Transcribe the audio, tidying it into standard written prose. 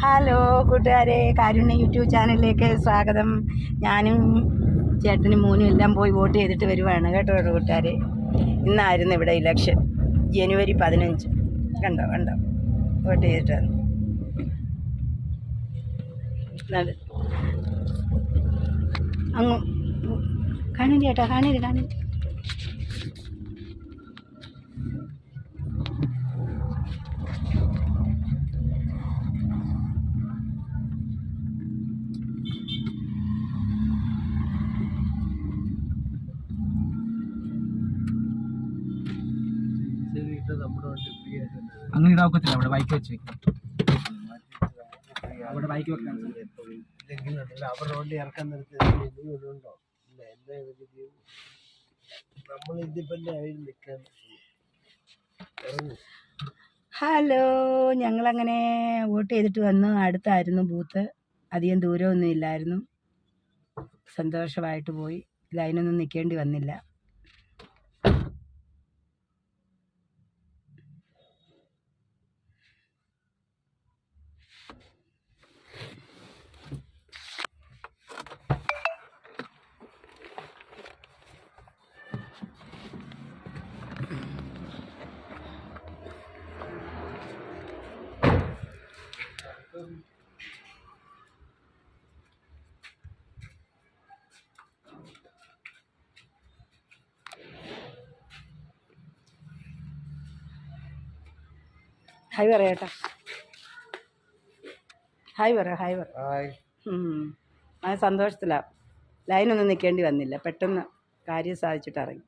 Hello കൂട്ടുകാരെ, കാരുണ്യ YouTube ചാനലിലേക്ക് സ്വാഗതം. ഞാനും ചേട്ടനും മോനും എല്ലാം പോയി വോട്ട് ചെയ്തിട്ട് വരുവാണ് കേട്ടോ കൂട്ടുകാരെ. ഇന്നായിരുന്നു ഇവിടെ ഇലക്ഷൻ, ജനുവരി 15. കണ്ടോ വോട്ട് ചെയ്തിട്ട് അങ്ങ് കാണില്ല ചേട്ടാ, കാണില്ല. അങ്ങനെ ഇതാക്കത്തില്ല. അവിടെ ബൈക്ക് വെച്ച് അവിടെ ബൈക്ക് വെക്കാൻ അവരുടെ വണ്ടി ഇറക്കാൻ നിർത്തി ഉണ്ടോ? ഇല്ല, എന്താ നമ്മൾ ഇൻഡിപെൻഡൻ്റ് ആയി നിൽക്കാൻ. ഹലോ, ഞങ്ങളങ്ങനെ വോട്ട് ചെയ്തിട്ട് വന്നു. അടുത്തായിരുന്നു ബൂത്ത്, അധികം ദൂരമൊന്നും ഇല്ലായിരുന്നു. സന്തോഷമായിട്ട് പോയി, ലൈനൊന്നും നിൽക്കേണ്ടി വന്നില്ല. ഹായ് പറയാട്ടാ, ഹായ് പറ. ആ സന്തോഷത്തിലാണ്. ലൈനൊന്നും നിൽക്കേണ്ടി വന്നില്ല, പെട്ടെന്ന് കാര്യം സാധിച്ചിട്ട് ഇറങ്ങി.